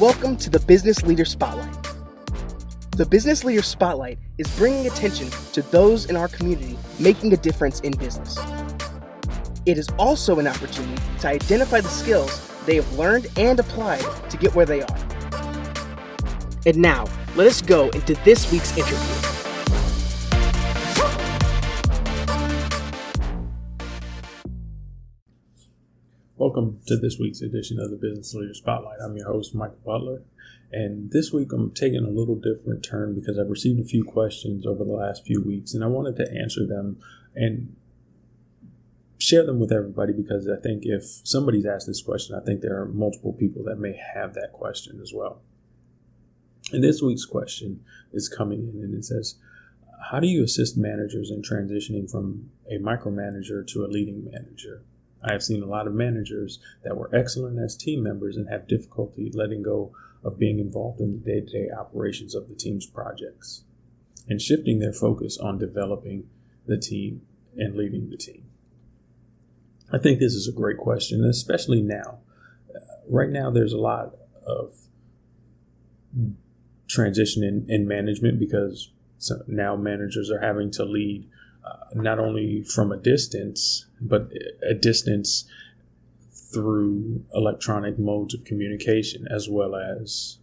Welcome to the Business Leader Spotlight. The Business Leader Spotlight is bringing attention to those in our community making a difference in business. It is also an opportunity to identify the skills they have learned and applied to get where they are. And now, let us go into this week's interview. Welcome to this week's edition of the Business Leader Spotlight. I'm your host, Marcus Butler, and this week I'm taking a little different turn because I've received a few questions over the last few weeks, and I wanted to answer them and share them with everybody because I think if somebody's asked this question, I think there are multiple people that may have that question as well. And this week's question is coming in and it says, how do you assist managers in transitioning from a micromanager to a leading manager? I have seen a lot of managers that were excellent as team members and have difficulty letting go of being involved in the day-to-day operations of the team's projects and shifting their focus on developing the team and leading the team. I think this is a great question, especially now. Right now, there's a lot of transition in management because now managers are having to lead not only from a distance, but a distance through electronic modes of communication, as well as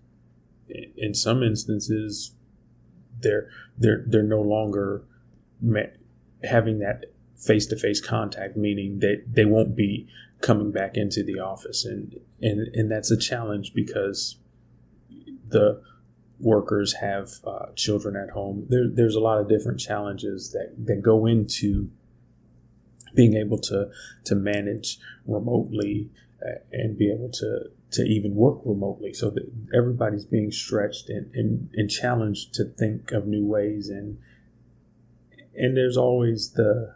in some instances, they're no longer having that face-to-face contact, meaning that they won't be coming back into the office. And that's a challenge because the workers have children at home. There's a lot of different challenges that go into being able to manage remotely and be able to even work remotely. So that everybody's being stretched and challenged to think of new ways. And there's always the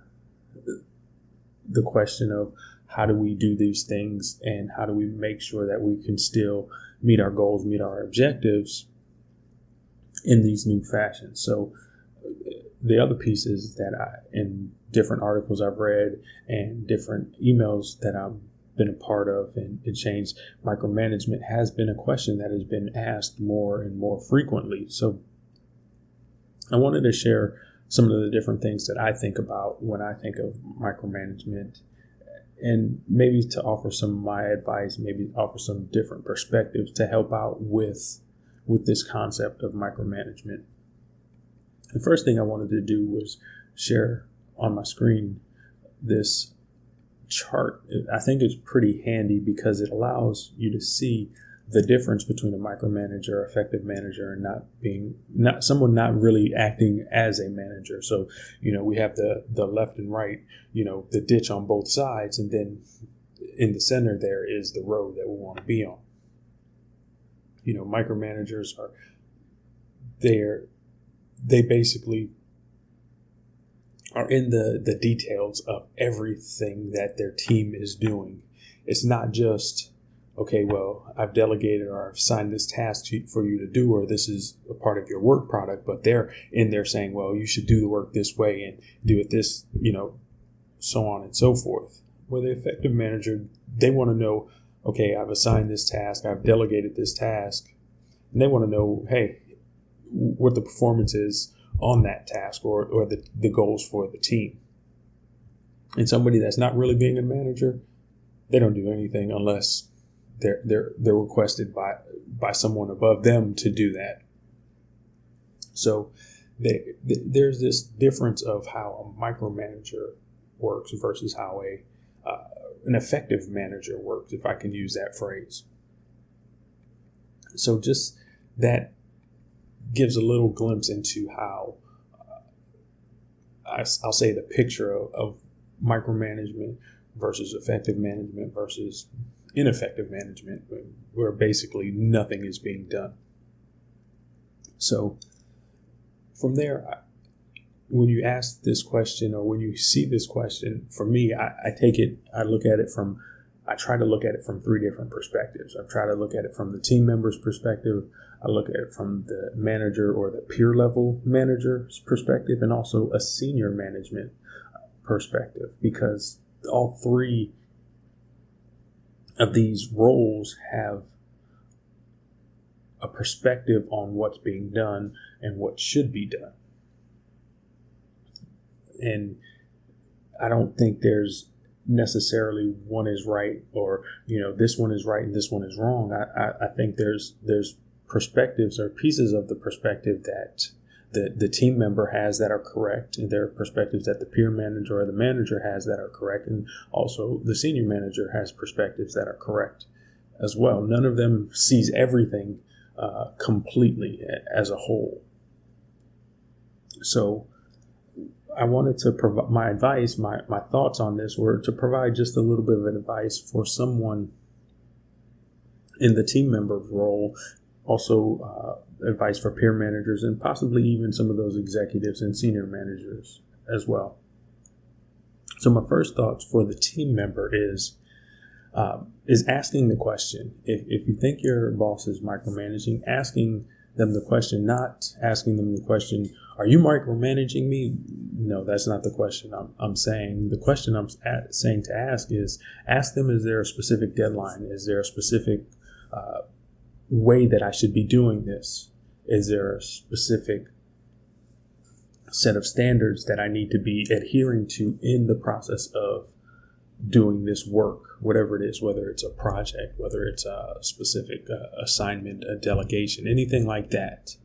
question of how do we do these things and how do we make sure that we can still meet our goals, meet our objectives in these new fashions. So the other piece is that in different articles I've read and different emails that I've been a part of and changed, micromanagement has been a question that has been asked more and more frequently. So I wanted to share some of the different things that I think about when I think of micromanagement and maybe to offer some of my advice, maybe offer some different perspectives to help out with this concept of micromanagement. The first thing I wanted to do was share on my screen this chart. I think it's pretty handy because it allows you to see the difference between a micromanager, effective manager, and someone not really acting as a manager. So, we have the left and right, the ditch on both sides, and then in the center there is the road that we want to be on. Micromanagers they basically are in the details of everything that their team is doing. It's not just, okay, well, I've delegated or I've assigned this task for you to do, or this is a part of your work product, but they're in there saying, well, you should do the work this way and do it this, so on and so forth. Where the effective manager, they want to know, okay, I've assigned this task, I've delegated this task, and they want to know, hey, what the performance is on that task or the goals for the team. And somebody that's not really being a manager, they don't do anything unless they're requested by someone above them to do that. So there's this difference of how a micromanager works versus how an effective manager works, if I can use that phrase. So just that gives a little glimpse into how I'll say the picture of micromanagement versus effective management versus ineffective management, where basically nothing is being done. So from there, when you ask this question or when you see this question, for me, I try to look at it from three different perspectives. I try to look at it from the team member's perspective. I look at it from the manager or the peer level manager's perspective, and also a senior management perspective, because all three of these roles have a perspective on what's being done and what should be done. And I don't think there's necessarily one is right, or this one is right and this one is wrong. I think there's perspectives or pieces of the perspective that the team member has that are correct, and there are perspectives that the peer manager or the manager has that are correct, and also the senior manager has perspectives that are correct as well. None of them sees everything completely as a whole. So I wanted to provide my advice, my thoughts on this were to provide just a little bit of advice for someone in the team member role, also advice for peer managers, and possibly even some of those executives and senior managers as well. So my first thoughts for the team member is asking the question. If you think your boss is micromanaging, asking them the question, not asking them the question, are you micromanaging me? No, that's not the question I'm saying. The question I'm saying to ask is, ask them, is there a specific deadline? Is there a specific way that I should be doing this? Is there a specific set of standards that I need to be adhering to in the process of doing this work, whatever it is, whether it's a project, whether it's a specific assignment, a delegation, anything like that,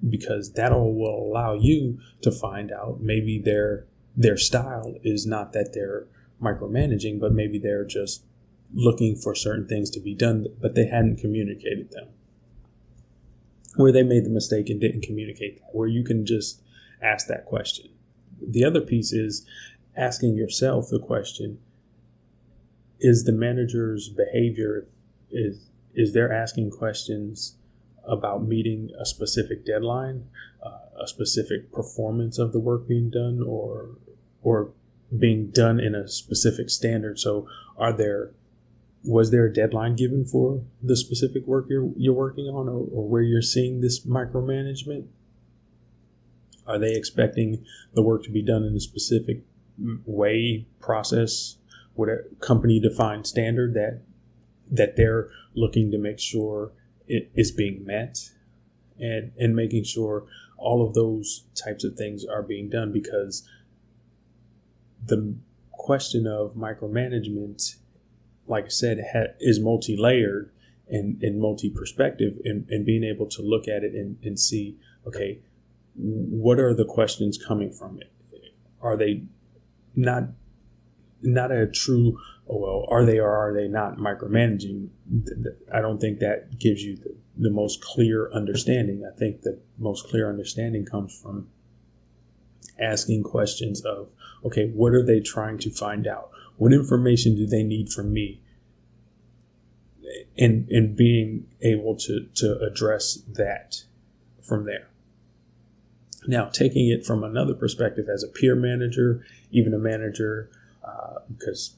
because that will allow you to find out maybe their style is not that they're micromanaging, but maybe they're just looking for certain things to be done, but they hadn't communicated them, where they made the mistake and didn't communicate that, where you can just ask that question. The other piece is asking yourself the question, is the manager's behavior, is they're asking questions about meeting a specific deadline, a specific performance of the work being done, or being done in a specific standard? So was there a deadline given for the specific work you're working on, or where you're seeing this micromanagement? Are they expecting the work to be done in a specific way, process, whatever company defined standard that they're looking to make sure it is being met, and making sure all of those types of things are being done? Because the question of micromanagement, like I said, is multi-layered and multi-perspective, and being able to look at it and see, okay, what are the questions coming from it? Are they not a true, are they or are they not micromanaging? I don't think that gives you the most clear understanding. I think the most clear understanding comes from asking questions of, okay, what are they trying to find out? What information do they need from me? And being able to address that from there. Now, taking it from another perspective as a peer manager, even a manager, because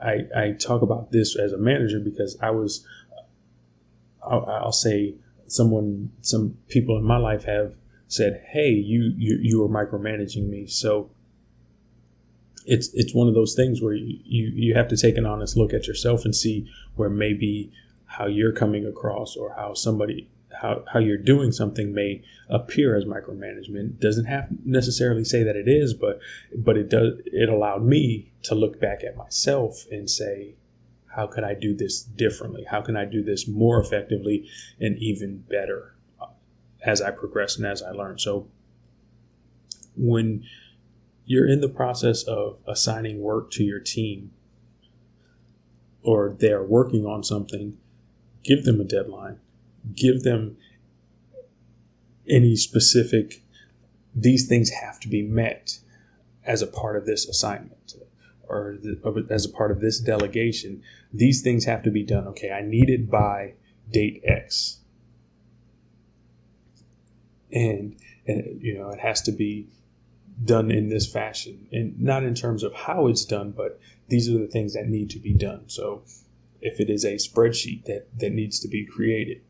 I talk about this as a manager because I'll say some people in my life have said, hey, you are micromanaging me. So it's one of those things where you have to take an honest look at yourself and see where maybe how you're coming across, or how you're doing something may appear as micromanagement. Doesn't have necessarily say that it is, but it allowed me to look back at myself and say, how could I do this differently? How can I do this more effectively and even better as I progress and as I learn? So when you're in the process of assigning work to your team, or they're working on something, give them a deadline. Give them any specific, these things have to be met as a part of this assignment, or as a part of this delegation. These things have to be done. Okay, I need it by date X. And it has to be done in this fashion, and not in terms of how it's done, but these are the things that need to be done. So if it is a spreadsheet that needs to be created,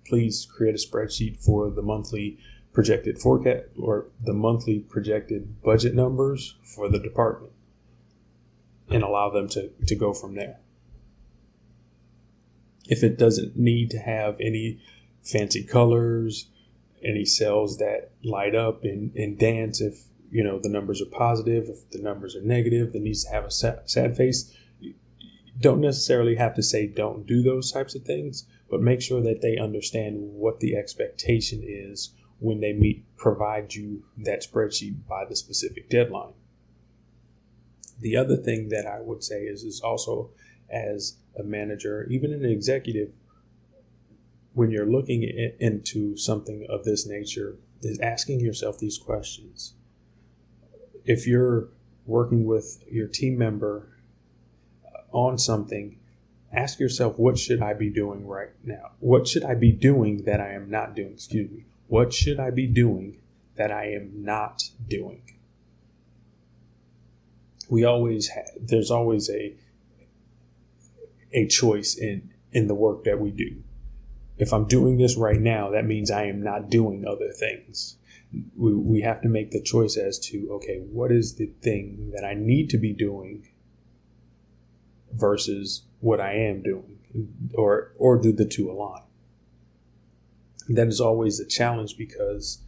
please create a spreadsheet for the monthly projected forecast or the monthly projected budget numbers for the department, and allow them to go from there. If it doesn't need to have any fancy colors, any cells that light up and dance, if the numbers are positive, if the numbers are negative, it needs to have a sad face. You don't necessarily have to say don't do those types of things, but make sure that they understand what the expectation is when they provide you that spreadsheet by the specific deadline. The other thing that I would say is also, as a manager, even an executive, when you're looking into something of this nature, is asking yourself these questions. If you're working with your team member on something, ask yourself, what should I be doing right now? What should I be doing that I am not doing? What should I be doing that I am not doing? There's always a choice in the work that we do. If I'm doing this right now, that means I am not doing other things. We have to make the choice as to, okay, what is the thing that I need to be doing versus what I am doing, or do the two align? That is always a challenge because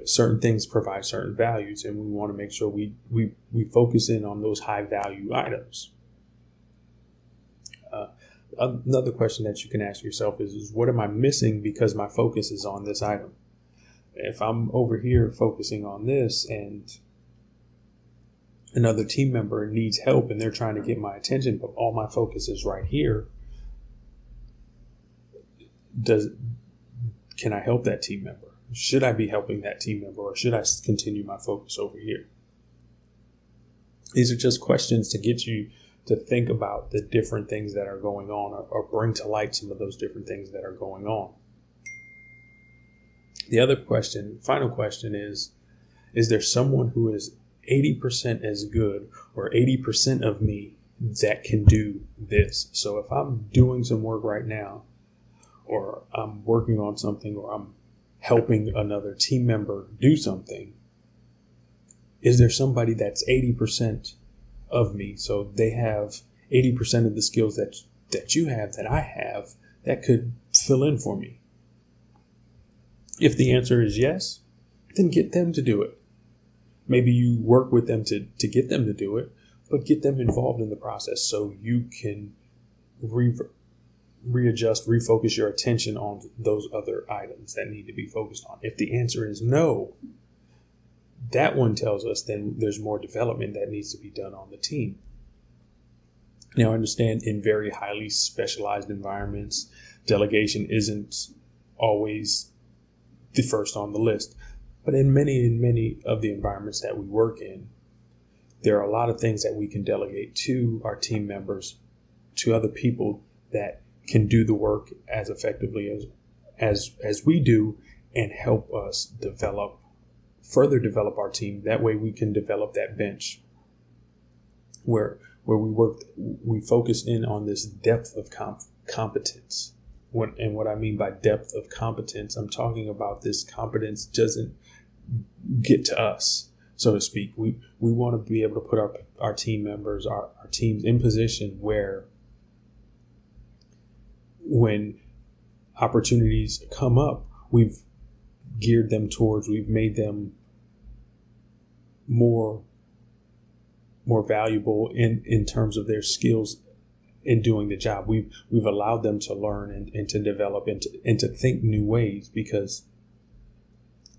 certain things provide certain values, and we want to make sure we focus in on those high value items. Another question that you can ask yourself is what am I missing because my focus is on this item? If I'm over here focusing on this and another team member needs help and they're trying to get my attention, but all my focus is right here, can I help that team member? Should I be helping that team member, or should I continue my focus over here? These are just questions to get you to think about the different things that are going on, or bring to light some of those different things that are going on. The other question, final question is there someone who is 80% as good, or 80% of me that can do this? So if I'm doing some work right now, or I'm working on something, or I'm helping another team member do something, is there somebody that's 80% of me? So they have 80% of the skills that you have, that I have, that could fill in for me. If the answer is yes, then get them to do it. Maybe you work with them to get them to do it, but get them involved in the process so you can readjust, refocus your attention on those other items that need to be focused on. If the answer is no, that one tells us then there's more development that needs to be done on the team. Now, I understand in very highly specialized environments, delegation isn't always the first on the list. But in many of the environments that we work in, there are a lot of things that we can delegate to our team members, to other people that can do the work as effectively as we do, and help us further develop our team. That way we can develop that bench where we focus in on this depth of competence. What I mean by depth of competence, I'm talking about this competence doesn't get to us, so to speak. We want to be able to put our team members, our teams in position where when opportunities come up, we've geared them towards, we've made them more valuable in terms of their skills in doing the job. We've allowed them to learn and to develop and to think new ways, because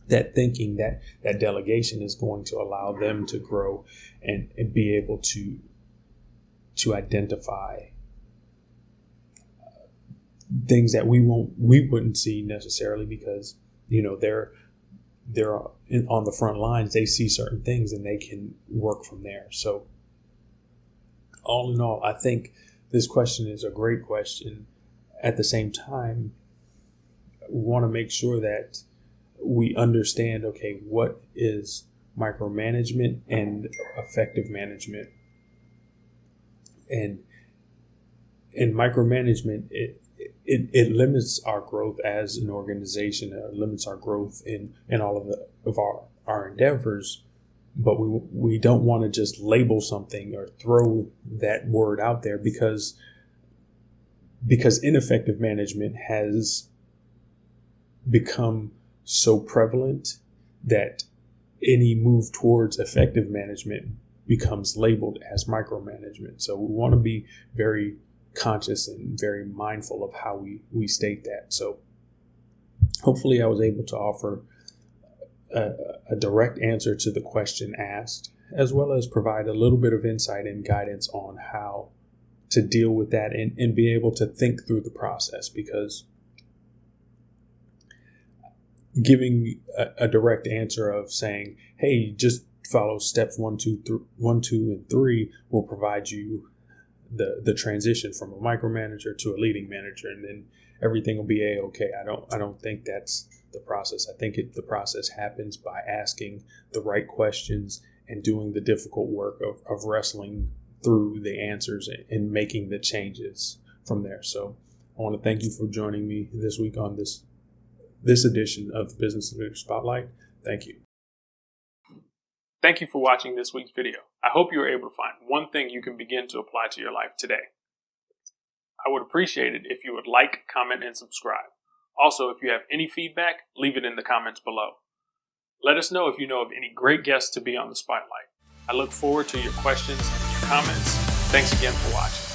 that thinking, that delegation is going to allow them to grow and be able to identify things that we wouldn't see necessarily, because they're on the front lines. They see certain things and they can work from there. So all in all, I think this question is a great question. At the same time, we want to make sure that we understand, okay, what is micromanagement and effective management? And in micromanagement, it limits our growth as an organization. It limits our growth in all of our endeavors. But we don't want to just label something or throw that word out there, because because ineffective management has become so prevalent that any move towards effective management becomes labeled as micromanagement. So we want to be very conscious and very mindful of how we state that. So hopefully I was able to offer a direct answer to the question asked, as well as provide a little bit of insight and guidance on how to deal with that and be able to think through the process, because giving a direct answer of saying, hey, just follow steps 1, 2, and 3 will provide you the transition from a micromanager to a leading manager, and then everything will be a-okay. I don't think that's the process. I think the process happens by asking the right questions and doing the difficult work of wrestling through the answers and making the changes from there. So I want to thank you for joining me this week on this edition of the Business Leader Spotlight. Thank you. Thank you for watching this week's video. I hope you were able to find one thing you can begin to apply to your life today. I would appreciate it if you would like, comment, and subscribe. Also, if you have any feedback, leave it in the comments below. Let us know if you know of any great guests to be on the spotlight. I look forward to your questions and your comments. Thanks again for watching.